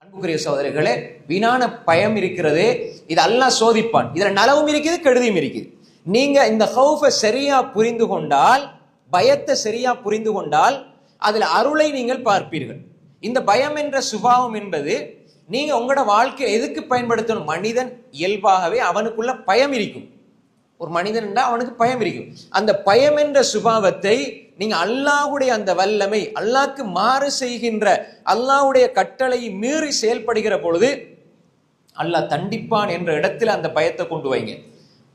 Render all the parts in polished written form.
அன்புக்குரிய சகோதரர்களே, வீணான பயம் இருக்கிறது. இது அல்லாஹ் சோதிப்பான். இதுல நலவும் இருக்குது, கெடுதியும் இருக்குது. நீங்க இந்த ஹவுஃபை சரியா புரிந்து கொண்டால், பயத்தை சரியா புரிந்து கொண்டால், அதுல அருளை நீங்கள் பார்ப்பீர்கள். இந்த பயம் என்ற சுபாவம் என்பது நீங்க உங்களோட வாழ்க்கையை எதுக்கு பயன்படுத்தணும்? மனிதன் இயல்பாகவே அவனுக்குள்ள பயம் இருக்கும். ஒரு மனிதன் அவனுக்கு பயம் இருக்கும். அந்த பயம் என்ற சுபாவத்தை நீங்க அல்லாஹ்வுடைய அந்த வல்லமை, அல்லாஹ்க்கு மாறு செய்கின்ற, அல்லாஹ்வுடைய கட்டளை மீறி செயல்படுகிற பொழுது அல்லாஹ் தண்டிப்பான் என்ற இடத்துல அந்த பயத்தை கொண்டு வைங்க.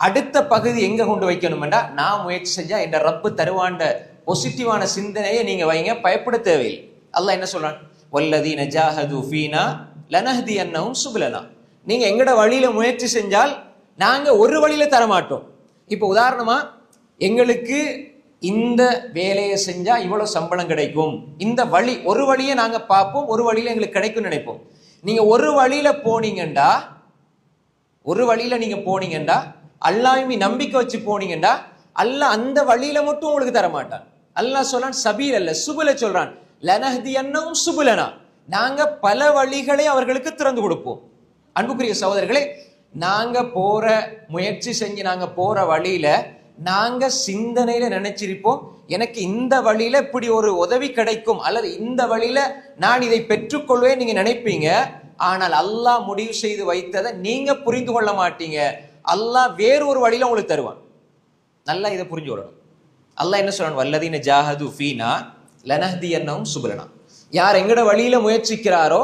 அடுத்த பகுதி எங்க கொண்டு வைக்கணும்டா, நான் முயற்சி செஞ்சா என்ற ரப்பு தருவாண்ட பாசிட்டிவான சிந்தனையை நீங்க வைங்க. பயப்பட தேவையில்லை. அல்லாஹ் என்ன சொல்றான்? வல்லதீன ஜாஹது ஃபீனா லனஹ்தியன்னஹும் சுபுலனா. நீங்க எங்கட வழியில முயற்சி செஞ்சால் நாங்க ஒரு வழியில தர மாட்டோம். இப்போ உதாரணமா, எங்களுக்கு இந்த வேலையை செஞ்சா இவ்வளவு சம்பளம் கிடைக்கும், இந்த வழி ஒரு வழியை நாங்க பார்ப்போம், ஒரு வழியில எங்களுக்கு கிடைக்கும் நினைப்போம். நீங்க ஒரு வழியில போனீங்கண்டா அல்லாஹ்வை நம்பிக்கை வச்சு போனீங்கண்டா அல்லாஹ் அந்த வழியில மட்டும் உங்களுக்கு தர மாட்டான். அல்லாஹ் சொல்றான் சபீல் அல்ல சுபுல சொல்றான். லனஹ்தியன்னஹும் சுபுலனா, நாங்க பல வழிகளை அவர்களுக்கு திறந்து கொடுப்போம். அன்புக்குரிய சகோதரர்களே, நாங்க போற முயற்சி செஞ்சு நாங்க போற வழியில நாங்க சிந்தனையில நினைச்சிருப்போம், எனக்கு இந்த வழியில இப்படி ஒரு உதவி கிடைக்கும், அல்லது இந்த வழியில நான் இதை பெற்றுக்கொள்வேன் நீங்க நினைப்பீங்க. ஆனால் அல்லாஹ் முடிவு செய்து வைத்ததை நீங்க புரிந்து கொள்ள மாட்டீங்க. அல்லாஹ் வேறு ஒரு வழியில உங்களுக்கு தருவான். நல்லா இதை புரிஞ்சு கொள்ளணும். அல்லாஹ் என்ன சொல்றான்? வல்லதீன ஜாஹது ஃபீனா லனஹ்தியன்னஹும் சுபுலனா. யார் எங்கட வழியில முயற்சிக்கிறாரோ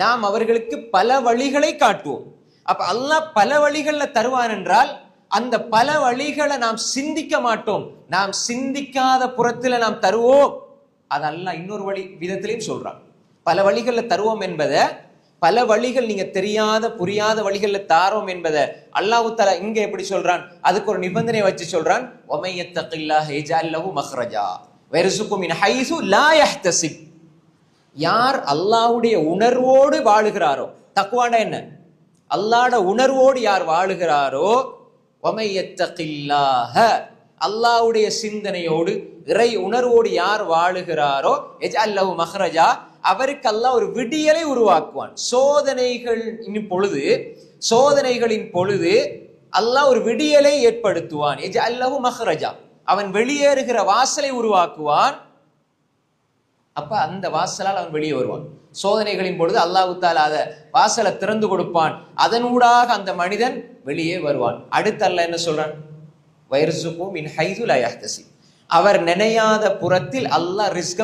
நாம் அவர்களுக்கு பல வழிகளை காட்டுவோம். அப்ப அல்லாஹ் பல வழிகள்ல தருவான் என்றால் அந்த பல வழிகளை நாம் சிந்திக்க மாட்டோம். நாம் சிந்திக்காத புறத்துல நாம் தருவோம். அது அல்லாஹ் இன்னொரு வழி விதத்திலையும் சொல்றான். பல வழிகள்ல தருவோம் என்பதை, பல வழிகள் நீங்க தெரியாத புரியாத வழிகள்ல தாரோம் என்பதை அல்லாஹ் தஆலா இங்க எப்படி சொல்றான்? அதுக்கு ஒரு நிபந்தனை வச்சு சொல்றான். வமை யத்தகில்லாஹ யஜஅல் லஹு மக்ரஜா வயர்ஸுகு மின் ஹைஸு லா யஹ்தஸிப். யார் அல்லாஹ்வுடைய உணர்வோடு வாழுகிறாரோ, தக்வானா என்ன? அல்லாஹ்வுடைய உணர்வோடு யார் வாழுகிறாரோ, வமை யத்தகில்லாஹ, அல்லாஹ்வுடைய சிந்தனையோடு இறை உணர்வோடு யார் வாழுகிறாரோ, யஜஅல் லஹு மக்ரஜா, அவருக்கு அல்லாஹ் ஒரு விடியலை உருவாக்குவான். சோதனைகளின் பொழுது அல்லாஹ் ஒரு விடியலை ஏற்படுத்துவான். யஜஅல் லஹு மக்ரஜா, அவன் வெளியேறுகிற வாசலை உருவாக்குவான். அப்ப அந்த வாசலால் அவன் வெளியே வருவான். சோதனைகளின் பொழுது அல்லாஹ் தஆலா அத வாசலை திறந்து கொடுப்பான். அதனூடாக அந்த மனிதன் வெளியே வருவான். அடுத்து அல்லாஹ் என்ன சொல்றான்? வயர்ஸுகு மின் ஹைஸு லா யஹ்தஸிப். அவர் நினையாத புறத்தில் அல்லாஹ் ரிஸ்க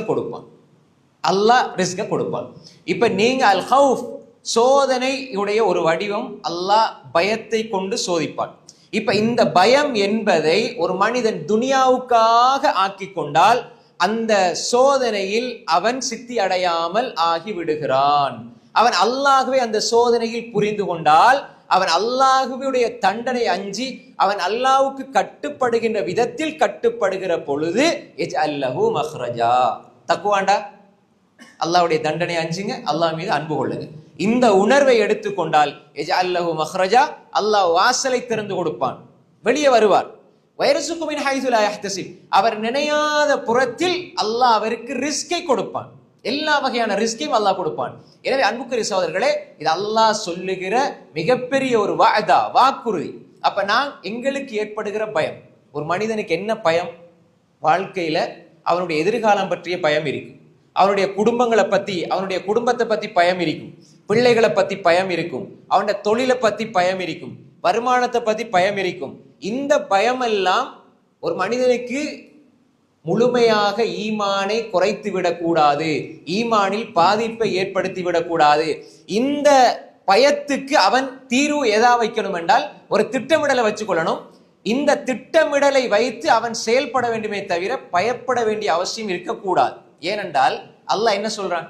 கொடுப்பான். இப்ப நீங்க அல் ஹவுஃப், சோதனையுடைய ஒரு வடிவம். அல்லாஹ் பயத்தை கொண்டு சோதிப்பான். இப்ப இந்த பயம் என்பதை ஒரு மனிதன் துனியாவுக்காக ஆக்கி கொண்டால் அந்த சோதனையில் அவன் சித்தி அடையாமல் ஆகி விடுகிறான். அவன் அல்லாஹ்வை அந்த சோதனையில் புரிந்து கொண்டால், அவன் அல்லாஹ்வுடைய தண்டனை அஞ்சி அவன் அல்லாஹ்வுக்கு கட்டுப்படுகின்ற விதத்தில் கட்டுப்படுகிற பொழுது யஜஅல் லஹு மக்ரஜா. தக்குவாண்டா, அல்லாஹ்வுடைய தண்டனை அஞ்சுங்க, அல்லாஹ் மீது அன்பு கொள்ளுங்க. இந்த உணர்வை எடுத்துக்கொண்டால் யஜஅல் லஹு மக்ரஜா, அல்லாஹ் வாசலை திறந்து கொடுப்பான், வெளியே வருவார். வயர்ஸுகு மின் ஹைஸு லா யஹ்தஸிப், அவர் நினையாத புறத்தில் அல்லாஹ் அவருக்கு ரிஸ்கை கொடுப்பான். எல்லா வகையான ரிஸ்கையும் அல்லாஹ் கொடுப்பான். எனவே அன்புக்குரிய சகோதரர்களே, இது அல்லாஹ் சொல்லுகிற மிகப்பெரிய ஒரு வாக்குறுதி. அப்ப நான் எங்களுக்கு ஏற்படுகிற பயம், ஒரு மனிதனுக்கு என்ன பயம்? வாழ்க்கையில அவனுடைய எதிர்காலம் பற்றிய பயம் இருக்கும், அவனுடைய குடும்பங்களை பத்தி, அவனுடைய குடும்பத்தை பத்தி பயம் இருக்கும், பிள்ளைகளை பத்தி பயம் இருக்கும், அவனுடைய தொழிலை பத்தி பயம் இருக்கும், வருமானத்தை பத்தி பயம் இருக்கும். இந்த பயம் எல்லாம் ஒரு மனிதனுக்கு முழுமையாக ஈமானை குறைத்து விடக்கூடாது, ஈமானில் பாதிப்பை ஏற்படுத்தி விடக்கூடாது. இந்த பயத்துக்கு அவன் தீர்வு எதா வைக்கணும் என்றால் ஒரு திட்டமிடலை வச்சுக்கொள்ளணும். இந்த திட்டமிடலை வைத்து அவன் செயல்பட வேண்டுமே தவிர பயப்பட வேண்டிய அவசியம் இருக்கக்கூடாது. ஏனென்றால் அல்லாஹ் என்ன சொல்றான்?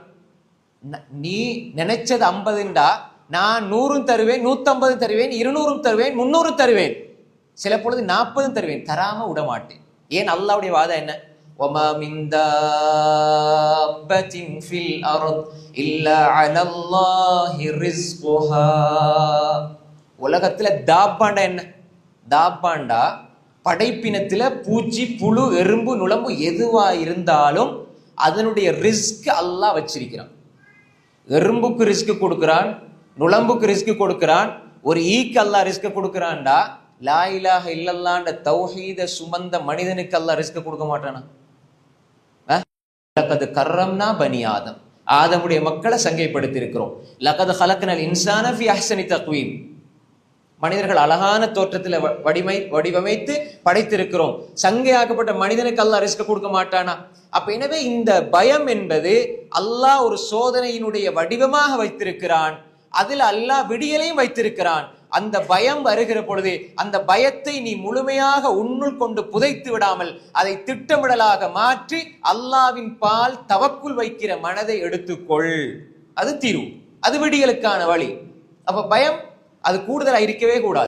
நீ நினைச்சது 50ண்டா நான் 100 தருவேன், 150 தருவேன், 200 தருவேன், 300 தருவேன், சில பொழுது 40 தருவேன், தராம விட மாட்டேன். ஏன்? அல்லாஹ்வுடைய வாதம் என்ன? வமா மின் தாபத்தின் ஃபில் அர்த் இல்லா அலல்லாஹி ரிஸ்குஹா. உலகத்துல தாப்பாண்டா என்ன? தாப்பாண்டா படைப்பினத்துல பூச்சி, புழு, எறும்பு, நுளம்பு எதுவா இருந்தாலும் அதனுடைய ரிஸ்க் அல்லாஹ் வச்சிருக்கிறான். எறும்புக்கு ரிஸ்க் கொடுக்கிறான், நுளம்புக்கு ரிஸ்க் கொடுக்கிறான், ஒரு ஈக்கு அல்லாஹ் ரிஸ்க் கொடுக்கிறான்டா, லா இலாஹ இல்லல்லாஹ்ன்ற தௌஹீத சுமந்த மனிதனுக்கு அல்லாஹ் ரிஸ்க் கொடுக்க மாட்டானா? லகத் கர்ரம்னா பனி ஆதம், ஆதமுடைய மக்களை சங்கைப்படுத்தி இருக்கிறோம். லகத் ஹலக்னல் இன்சான ஃபி அஹ்ஸனி தக்வீம், மனிதர்கள் அழகான தோற்றத்தில் வடிவமைத்து படைத்திருக்கிறோம். சங்கையாக்கப்பட்ட மனிதனுக்கு அல்லாஹ் ரிஸ்க் கொடுக்க மாட்டானா? அப்ப எனவே இந்த பயம் என்பது அல்லாஹ் ஒரு சோதனையினுடைய வடிவமாக வைத்திருக்கிறான். அதில் அல்லாஹ் விடியலையும் வைத்திருக்கிறான். அந்த பயம் வருகிற பொழுது அந்த பயத்தை நீ முழுமையாக உன்னுள் கொண்டு புதைத்து விடாமல் அதை திட்டமிடலாக மாற்றி அல்லாஹ்வின் பால் தவக்குல் வைக்கிற மனதை எடுத்துக்கொள். அது தீர்வு, அது விடியலுக்கான வழி. அப்ப பயம் அது கூடுதலா இருக்கவே கூடாது.